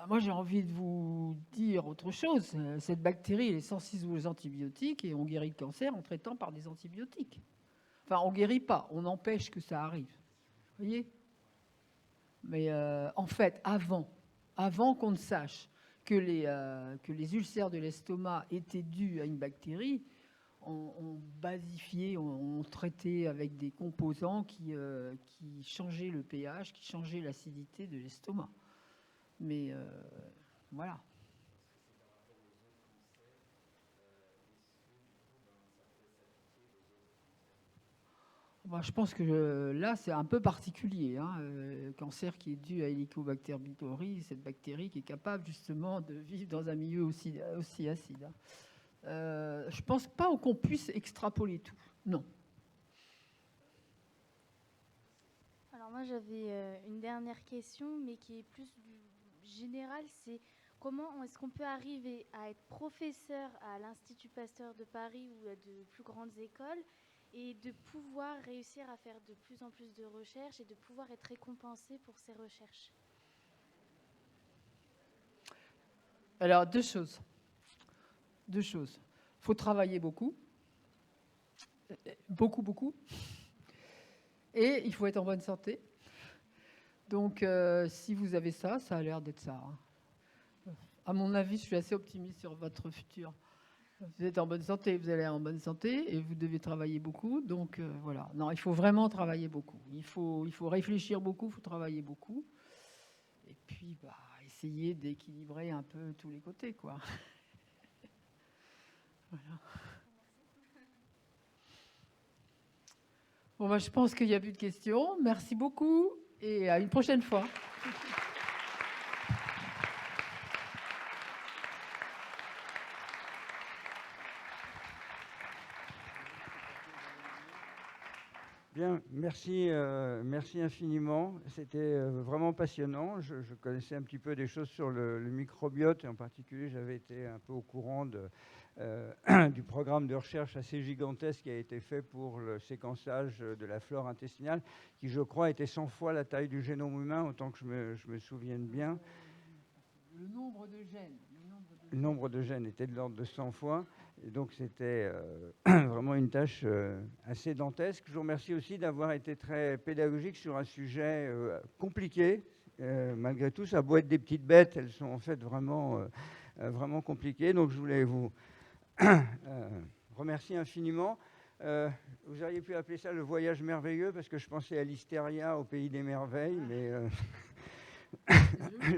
Moi, j'ai envie de vous dire autre chose. Cette bactérie, elle est sensible aux antibiotiques et on guérit le cancer en traitant par des antibiotiques. Enfin, on ne guérit pas, on empêche que ça arrive. Vous voyez? Mais en fait, avant qu'on ne sache que les ulcères de l'estomac étaient dus à une bactérie, on basifiait, on traitait avec des composants qui changeaient le pH, qui changeaient l'acidité de l'estomac. Mais voilà. Bon, je pense que là, c'est un peu particulier. Cancer qui est dû à Helicobacter pylori, cette bactérie qui est capable justement de vivre dans un milieu aussi acide. Je ne pense pas qu'on puisse extrapoler tout. Non. Alors moi, j'avais une dernière question, mais qui est plus générale. C'est comment est-ce qu'on peut arriver à être professeur à l'Institut Pasteur de Paris ou à de plus grandes écoles et de pouvoir réussir à faire de plus en plus de recherches et de pouvoir être récompensé pour ces recherches? Alors, deux choses. Il faut travailler beaucoup. Beaucoup. Et il faut être en bonne santé. Donc, si vous avez ça, ça a l'air d'être ça. À mon avis, je suis assez optimiste sur votre futur. Vous êtes en bonne santé, vous allez en bonne santé et vous devez travailler beaucoup. Donc, voilà. Non, il faut vraiment travailler beaucoup. Il faut réfléchir beaucoup, il faut travailler beaucoup. Et puis, essayer d'équilibrer un peu tous les côtés, quoi. Voilà. Bon, je pense qu'il n'y a plus de questions. Merci beaucoup et à une prochaine fois. Bien, merci infiniment. C'était vraiment passionnant. Je connaissais un petit peu des choses sur le microbiote, et en particulier, j'avais été un peu au courant du programme de recherche assez gigantesque qui a été fait pour le séquençage de la flore intestinale, qui, je crois, était 100 fois la taille du génome humain, autant que je me souvienne bien. Le nombre de gènes était de l'ordre de 100 fois. Et donc, c'était vraiment une tâche assez dantesque. Je vous remercie aussi d'avoir été très pédagogique sur un sujet compliqué. Malgré tout, ça a beau être des petites bêtes, elles sont en fait vraiment compliquées. Donc, je voulais vous remercier infiniment. Vous auriez pu appeler ça le voyage merveilleux, parce que je pensais à l'hystéria au pays des merveilles, mais...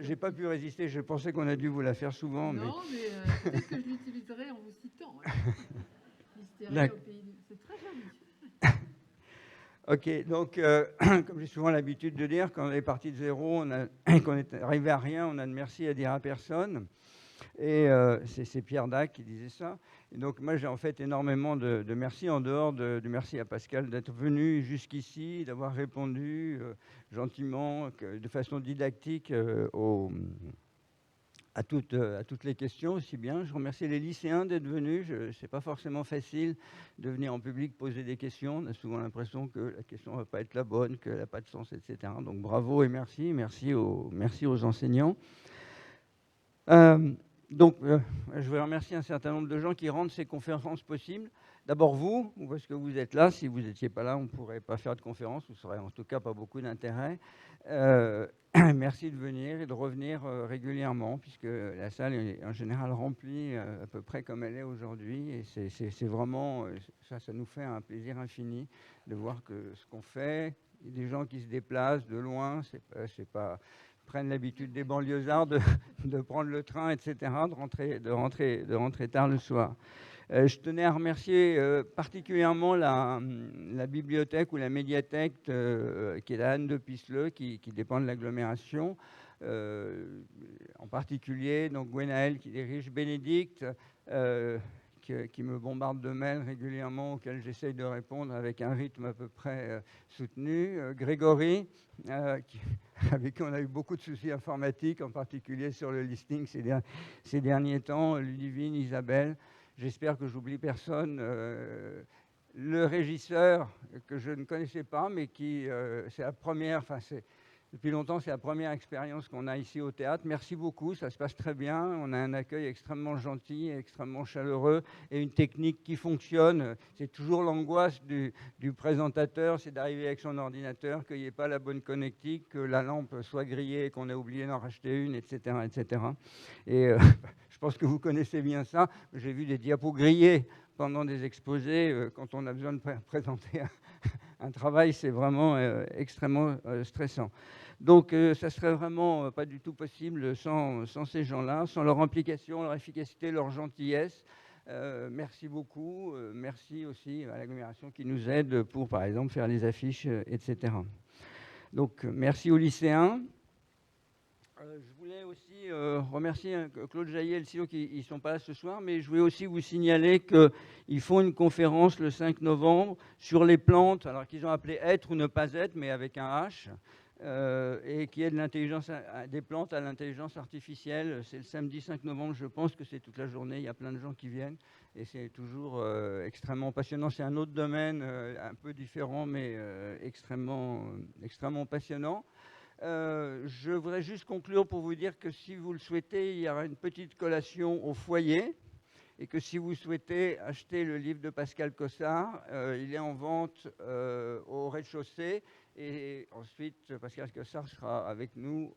j'ai pas pu résister, je pensais qu'on a dû vous la faire souvent. Non, mais peut-être que je l'utiliserai en vous citant. L'hystérie au pays des... C'est très joli. Ok, donc, comme j'ai souvent l'habitude de dire, quand on est parti de zéro, qu'on est arrivé à rien, on a de merci à dire à personne. Et c'est Pierre Dac qui disait ça. Et donc, moi, j'ai en fait énormément de merci, en dehors de merci à Pascal d'être venu jusqu'ici, d'avoir répondu gentiment, de façon didactique à toutes les questions aussi bien. Je remercie les lycéens d'être venus. Ce n'est pas forcément facile de venir en public poser des questions. On a souvent l'impression que la question ne va pas être la bonne, qu'elle n'a pas de sens, etc. Donc, bravo et merci. Merci aux enseignants. Donc, je veux remercier un certain nombre de gens qui rendent ces conférences possibles. D'abord vous, parce que vous êtes là. Si vous n'étiez pas là, on ne pourrait pas faire de conférence. Vous n'aurez en tout cas pas beaucoup d'intérêt. Merci de venir et de revenir régulièrement, puisque la salle est en général remplie à peu près comme elle est aujourd'hui. Et c'est vraiment, ça nous fait un plaisir infini de voir que ce qu'on fait, il y a des gens qui se déplacent de loin, c'est pas prennent l'habitude des banlieusards de prendre le train, etc., de rentrer tard le soir. Je tenais à remercier particulièrement la bibliothèque ou la médiathèque qui est la Anne de Pisseleu, qui dépend de l'agglomération. En particulier, donc Gwenaël qui dirige, Bénédicte, qui me bombardent de mails régulièrement, auxquels j'essaye de répondre avec un rythme à peu près soutenu. Grégory, avec qui on a eu beaucoup de soucis informatiques, en particulier sur le listing ces derniers temps. Ludivine, Isabelle, j'espère que j'oublie personne. Le régisseur, que je ne connaissais pas, mais qui, c'est la première, depuis longtemps, c'est la première expérience qu'on a ici au théâtre. Merci beaucoup, ça se passe très bien. On a un accueil extrêmement gentil, extrêmement chaleureux et une technique qui fonctionne. C'est toujours l'angoisse du présentateur, c'est d'arriver avec son ordinateur, qu'il n'y ait pas la bonne connectique, que la lampe soit grillée, qu'on ait oublié d'en racheter une, etc. etc. Et je pense que vous connaissez bien ça. J'ai vu des diapos grillés pendant des exposés. Quand on a besoin de présenter un travail, c'est vraiment extrêmement stressant. Donc, ça serait vraiment pas du tout possible sans ces gens-là, sans leur implication, leur efficacité, leur gentillesse. Merci beaucoup. Merci aussi à l'agglomération qui nous aide pour, par exemple, faire les affiches, etc. Donc, merci aux lycéens. Je voulais aussi remercier Claude Jaillet et le CIO qui ne sont pas là ce soir, mais je voulais aussi vous signaler qu'ils font une conférence le 5 novembre sur les plantes, alors qu'ils ont appelé être ou ne pas être, mais avec un H, et qui est de l'intelligence des plantes à l'intelligence artificielle. C'est le samedi 5 novembre, je pense que c'est toute la journée, il y a plein de gens qui viennent, et c'est toujours extrêmement passionnant. C'est un autre domaine un peu différent, mais extrêmement passionnant. Je voudrais juste conclure pour vous dire que si vous le souhaitez, il y aura une petite collation au foyer et que si vous souhaitez acheter le livre de Pascal Cossard, il est en vente au rez-de-chaussée et ensuite Pascal Cossard sera avec nous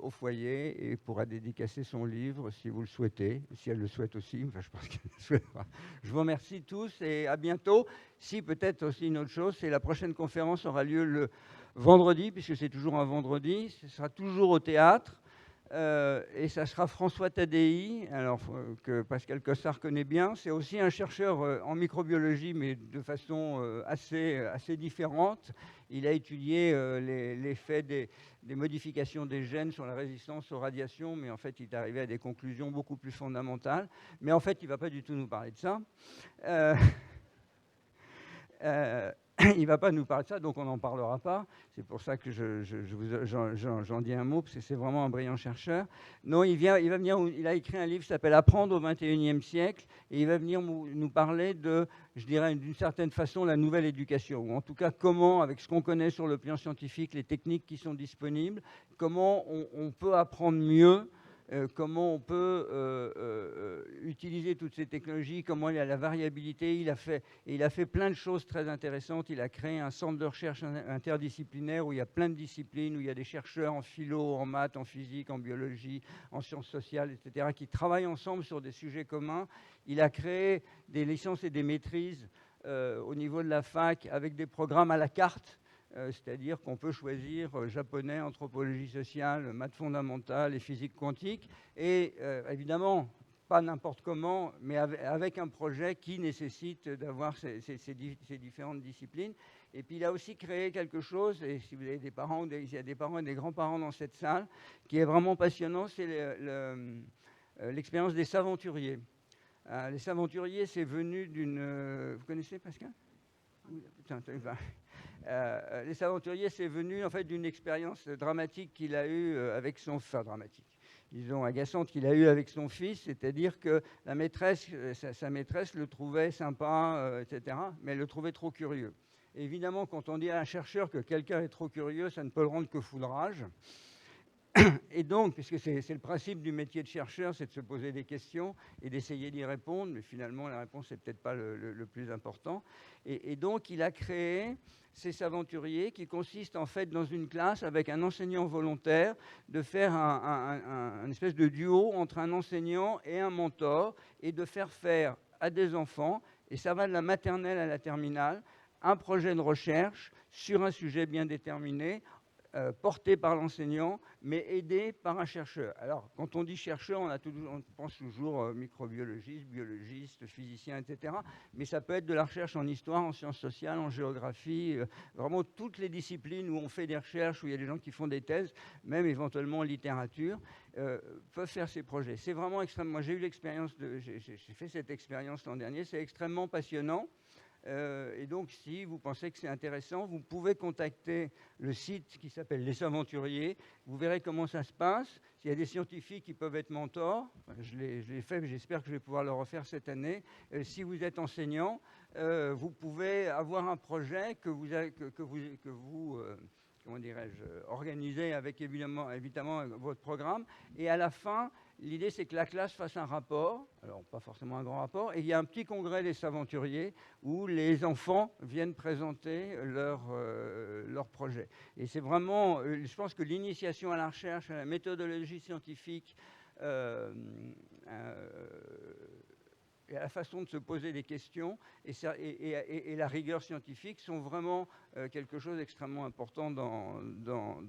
au foyer et pourra dédicacer son livre si vous le souhaitez, si elle le souhaite aussi. Enfin, je pense qu'elle le souhaitera. Je vous remercie tous et à bientôt. Si peut-être aussi une autre chose, c'est la prochaine conférence aura lieu le vendredi, puisque c'est toujours un vendredi, ce sera toujours au théâtre, et ça sera François Tadei, alors, que Pascal Cossard connaît bien. C'est aussi un chercheur en microbiologie, mais de façon assez différente. Il a étudié l'effet des modifications des gènes sur la résistance aux radiations, mais en fait, il est arrivé à des conclusions beaucoup plus fondamentales. Mais en fait, il ne va pas du tout nous parler de ça. Il ne va pas nous parler de ça, donc on n'en parlera pas. C'est pour ça que j'en dis un mot, parce que c'est vraiment un brillant chercheur. Non, il a écrit un livre qui s'appelle « Apprendre au XXIe siècle », et il va venir nous parler de, je dirais d'une certaine façon, la nouvelle éducation, ou en tout cas comment, avec ce qu'on connaît sur le plan scientifique, les techniques qui sont disponibles, comment on peut apprendre mieux, comment on peut utiliser toutes ces technologies, comment il y a la variabilité. Il a fait plein de choses très intéressantes. Il a créé un centre de recherche interdisciplinaire où il y a plein de disciplines, où il y a des chercheurs en philo, en maths, en physique, en biologie, en sciences sociales, etc., qui travaillent ensemble sur des sujets communs. Il a créé des licences et des maîtrises au niveau de la fac avec des programmes à la carte. C'est-à-dire qu'on peut choisir japonais, anthropologie sociale, maths fondamentales et physique quantique. Et évidemment, pas n'importe comment, mais avec un projet qui nécessite d'avoir ces différentes disciplines. Et puis il a aussi créé quelque chose, et si vous avez des parents, il y a des parents et des grands-parents dans cette salle, qui est vraiment passionnant, c'est l'expérience des saventuriers. Les saventuriers, c'est venu d'une... Vous connaissez Pascal ? Les saventuriers, c'est venu en fait d'une expérience dramatique qu'il a eue avec son... Enfin, dramatique, disons agaçante qu'il a eue avec son fils, c'est-à-dire que la maîtresse, sa maîtresse le trouvait sympa, etc., mais elle le trouvait trop curieux. Et évidemment, quand on dit à un chercheur que quelqu'un est trop curieux, ça ne peut le rendre que fou de rage. Et donc, puisque c'est le principe du métier de chercheur, c'est de se poser des questions et d'essayer d'y répondre, mais finalement, la réponse n'est peut-être pas le plus important. Et donc, il a créé ces saventuriers qui consistent en fait dans une classe avec un enseignant volontaire de faire un espèce de duo entre un enseignant et un mentor et de faire à des enfants, et ça va de la maternelle à la terminale, un projet de recherche sur un sujet bien déterminé, porté par l'enseignant, mais aidé par un chercheur. Alors, quand on dit chercheur, on pense toujours microbiologiste, biologiste, physicien, etc. Mais ça peut être de la recherche en histoire, en sciences sociales, en géographie, vraiment toutes les disciplines où on fait des recherches, où il y a des gens qui font des thèses, même éventuellement en littérature, peuvent faire ces projets. C'est vraiment extrêmement... Moi, j'ai eu l'expérience j'ai fait cette expérience l'an dernier, c'est extrêmement passionnant. Et donc, si vous pensez que c'est intéressant, vous pouvez contacter le site qui s'appelle Les Aventuriers. Vous verrez comment ça se passe. S'il y a des scientifiques qui peuvent être mentors, je l'ai fait, mais j'espère que je vais pouvoir le refaire cette année. Si vous êtes enseignant, vous pouvez avoir un projet que vous comment dirais-je, organisez avec évidemment votre programme. Et à la fin, l'idée, c'est que la classe fasse un rapport, alors pas forcément un grand rapport, et il y a un petit congrès des aventuriers où les enfants viennent présenter leur projet. Et c'est vraiment, je pense que l'initiation à la recherche, à la méthodologie scientifique, et à la façon de se poser des questions et la rigueur scientifique sont vraiment quelque chose d'extrêmement important dans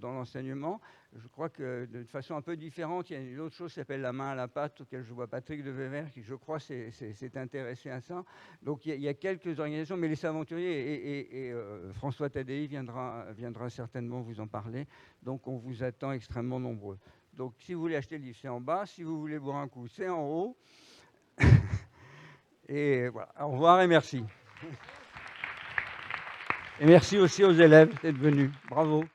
l'enseignement. Je crois que de façon un peu différente, il y a une autre chose qui s'appelle la main à la pâte, auquel je vois Patrick de Wever qui, je crois, s'est intéressé à ça. Donc il y a quelques organisations, mais les Aventuriers et François Tadei viendra certainement vous en parler. Donc on vous attend extrêmement nombreux. Donc si vous voulez acheter le livre, c'est en bas. Si vous voulez boire un coup, c'est en haut. Et voilà, au revoir et merci. Et merci aussi aux élèves d'être venus. Bravo.